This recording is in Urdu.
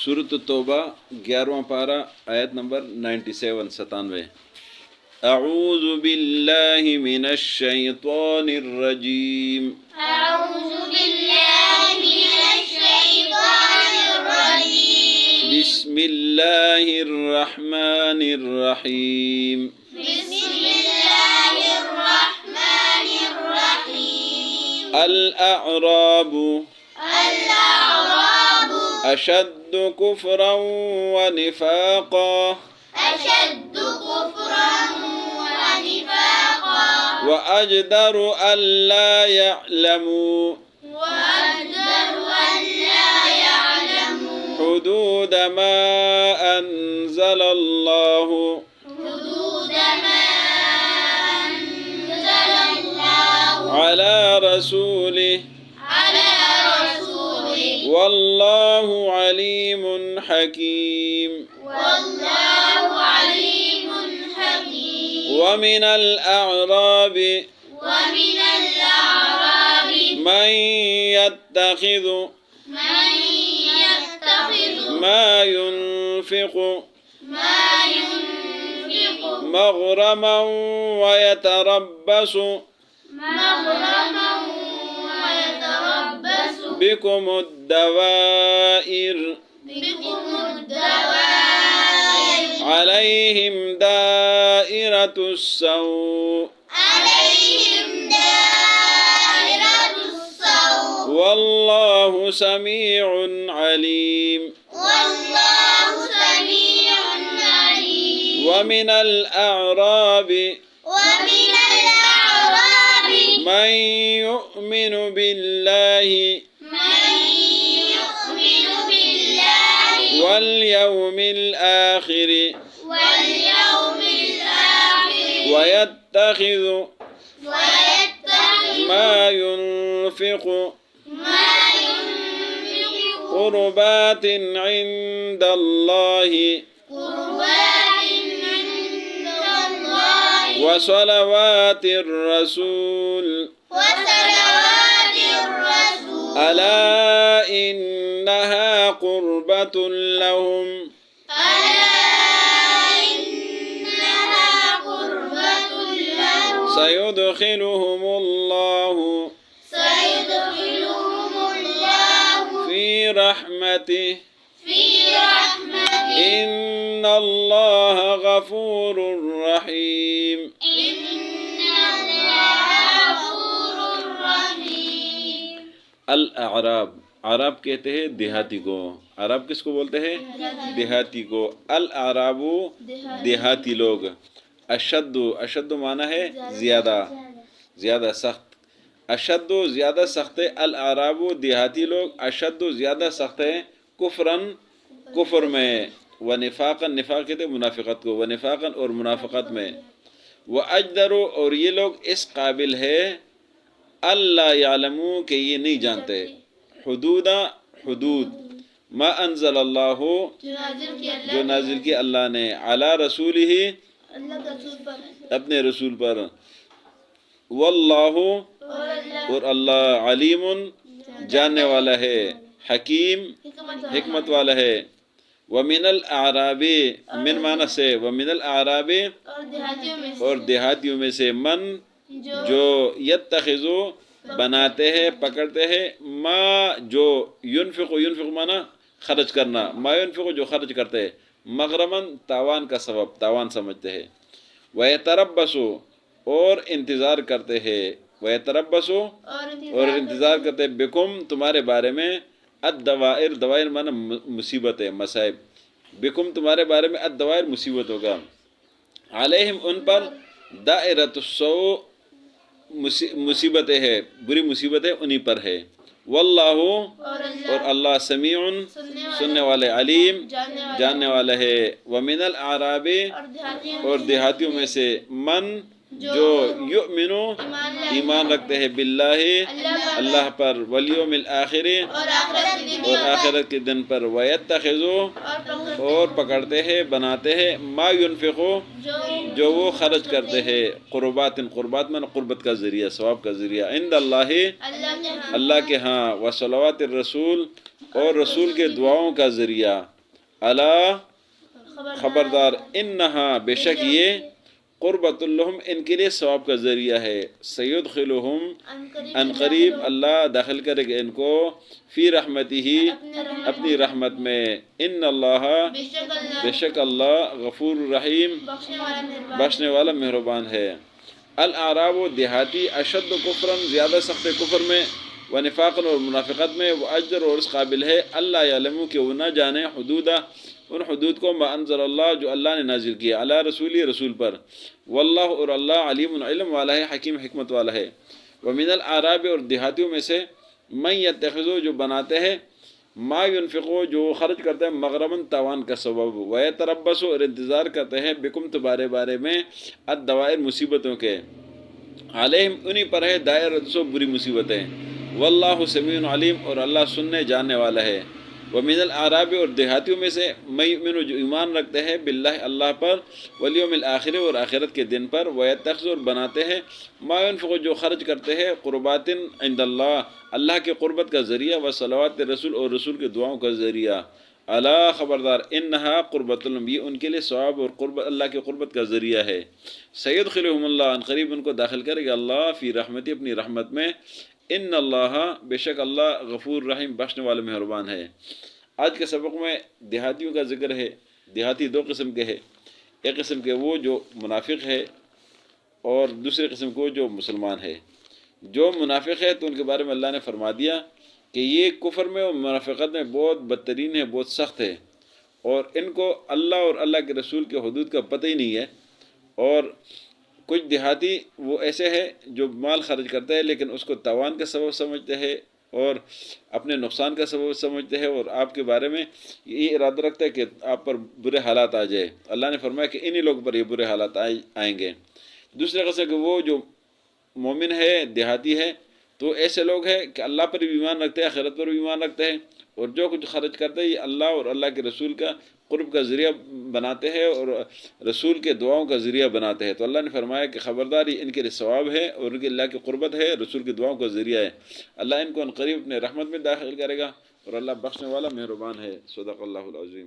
سورۃ التوبہ 11واں پارہ آیت نمبر 97 اعوذ باللہ من الشیطان الرجیم أعوذ بالله من الشيطان الرجيم بسم اللہ الرحمن الرحیم بسم الله الرحمن الرحيم الاعراب الأعراب اشد کفرا ونفاقا أشد كفرا ونفاقا واجدر الا يعلموا وأجدر أن لا يعلموا حدود ما انزل اللہ حدود ما أنزل الله على رسوله على رسوله واللہ علیم حکیم والله عليم حكيم ومن الأعراب ومن الأعراب من يتخذ من يتخذ ما ينفق ما ينفق مغرما ويتربص مغرما ويتربص بكم الدوائر بكم الدوائر عليهم دائرة السوء عليهم دائرة السوء والله سميع عليم والله سميع عليم ومن الأعراب ومن الأعراب من يؤمن بالله من يؤمن بالله واليوم الآخر واليوم الآخر ويتخذ ويتخذ ما ينفق ما ينفق قربات عند الله قربات عند الله وصلوات الرسول وصلوات الرسول ألا إنها قربة لهم ألا إنها قربة لهم سيدخلهم الله سيدخلهم الله في رحمته في رحمته إن الله غفور رحيم إن الله غفور رحيم الاعراب عرب کہتے ہیں دیہاتی کو. عرب کس کو بولتے ہیں؟ دیہاتی کو. الاعراب دیہاتی لوگ. اشد معنی ہے زیادہ زیادہ سخت. اشد زیادہ سخت ہے. الاعراب دیہاتی لوگ اشد زیادہ سخت ہے کفرن کفر میں و نفاقا نفاق کہتے ہیں منافقت کو و نفاقا اور منافقت میں و اجدر اور یہ لوگ اس قابل ہے اللہ یعلمو کہ یہ نہیں جانتے حدود ما انزل اللہ جو نازل کی اللہ نے علی رسولہ اللہ کا رسول پر اپنے رسول پر واللہ اور اللہ علیم جاننے والا ہے حکیم حکمت والا ہے. ومن الاعراب من معنی سے ومن الاعراب اور دیہاتیوں میں اور دیہاتیوں میں سے من جو یتخذو بناتے ہیں پکڑتے ہیں ما جو ینفق معنی خرچ کرنا ما ینفق جو خرچ کرتے ہیں مغرمن تاوان کا سبب تاوان سمجھتے ہیں ویتربصو اور انتظار کرتے ہیں ویتربصو اور انتظار کرتے ہیں بکم تمہارے بارے میں الدوائر دوائر معنی مصیبت ہے مصائب بکم تمہارے بارے میں الدوائر مصیبت ہوگا علیہم ان پر دائرۃ السوء مصیبتیں ہے بری مصیبتیں انہی پر ہے واللہ اور اللہ سمیع سننے والے علیم جاننے والا ہے. ومن الاعراب اور دیہاتیوں میں سے من جو یؤمنو ایمان رکھتے ہیں باللہ اللہ پر والیوم الآخر اور آخرت اور آخرت کے دن پر ویتخذو اور پکڑتے ہیں بناتے ہیں ما ینفقو جو وہ خرچ کرتے ہیں قربات من قربت کا ذریعہ ثواب کا ذریعہ عند اللہ اللہ کے ہاں وصلوات الرسول اور رسول کے دعاؤں کا ذریعہ، الا خبردار، انہا بے شک یہ، قربۃ لہم ان کے لیے ثواب کا ذریعہ ہے، سیدخلہم ان قریب اللہ داخل کرے گا ان کو، فی رحمتہ اپنی رحمت میں، ان اللہ بے شک اللہ غفور الرحیم بخشنے والا مہربان ہے۔ الاعراب و دیہاتی اشد کفراً زیادہ سخت کفر میں، و نفاقاً اور منافقت میں، وہ اجر اور اس قابل ہے، اللہ یعلمو کہ وہ نہ جانے، حدودہ ان حدود کو، ما انزل اللہ جو اللہ نے نازل کیا، علی رسولی رسول پر، واللہ اور اللہ علیم علم والا ہے، حکیم حکمت والا ہے۔ ومن الاعراب اور دیہاتیوں میں سے، من یتخذو جو بناتے ہیں، ما ينفقو جو خرچ کرتے ہیں، مغرماً تاوان کا سبب، ویتربصو اور انتظار کرتے ہیں، بکم تمہارے بارے میں، الدوائر مصیبتوں کے، علیہم انہی پر ہے دائرۃ سو بری مصیبتیں، واللہ سمیع علیم اور اللہ سننے جاننے والا ہے۔ ومن الاعراب اور دیہاتیوں میں سے، من یؤمن جو ایمان رکھتے ہیں، باللہ اللہ پر، والیوم الآخر اور آخرت کے دن پر، ویتخذ اور بناتے ہیں، ما ينفق جو خرچ کرتے ہیں، قربات عند اللہ اللہ کے قربت کا ذریعہ، وصلوات رسول اور رسول کے دعاؤں کا ذریعہ، الا خبردار، انہا قربۃ لہم یہ ان کے لیے ثواب اور قربت اللہ کے قربت کا ذریعہ ہے، سیدخلہم اللہ ان قریب ان کو داخل کرے گا اللہ، فی رحمتی اپنی رحمت میں، ان اللہ بے شک اللہ غفور رحیم بخشنے والا مہربان ہے۔ آج کے سبق میں دیہاتیوں کا ذکر ہے۔ دیہاتی دو قسم کے ہیں، ایک قسم کے وہ جو منافق ہے، اور دوسرے قسم کو جو مسلمان ہے۔ جو منافق ہے تو ان کے بارے میں اللہ نے فرما دیا کہ یہ کفر میں اور منافقت میں بہت بدترین ہے، بہت سخت ہے، اور ان کو اللہ اور اللہ کے رسول کے حدود کا پتہ ہی نہیں ہے۔ اور کچھ دیہاتی وہ ایسے ہیں جو مال خرچ کرتے ہیں لیکن اس کو تاوان کا سبب سمجھتے ہیں اور اپنے نقصان کا سبب سمجھتے ہیں، اور آپ کے بارے میں یہ ارادہ رکھتے ہیں کہ آپ پر برے حالات آ جائے۔ اللہ نے فرمایا کہ انہی لوگوں پر یہ برے حالات آئیں گے۔ دوسرے قسم کہ وہ جو مومن ہے، دیہاتی ہے، تو ایسے لوگ ہیں کہ اللہ پر بھی ایمان رکھتے ہیں، آخرت پر بھی ایمان رکھتے ہیں، اور جو کچھ خرچ کرتے ہیں یہ اللہ اور اللہ کے رسول کا قرب کا ذریعہ بناتے ہیں اور رسول کے دعاؤں کا ذریعہ بناتے ہیں۔ تو اللہ نے فرمایا کہ خبردار یہ ان کے لیے ثواب ہے اور ان کے اللہ کی قربت ہے، رسول کے دعاؤں کا ذریعہ ہے، اللہ ان کو عنقریب اپنے رحمت میں داخل کرے گا، اور اللہ بخشنے والا مہربان ہے۔ صدق اللہ العظیم۔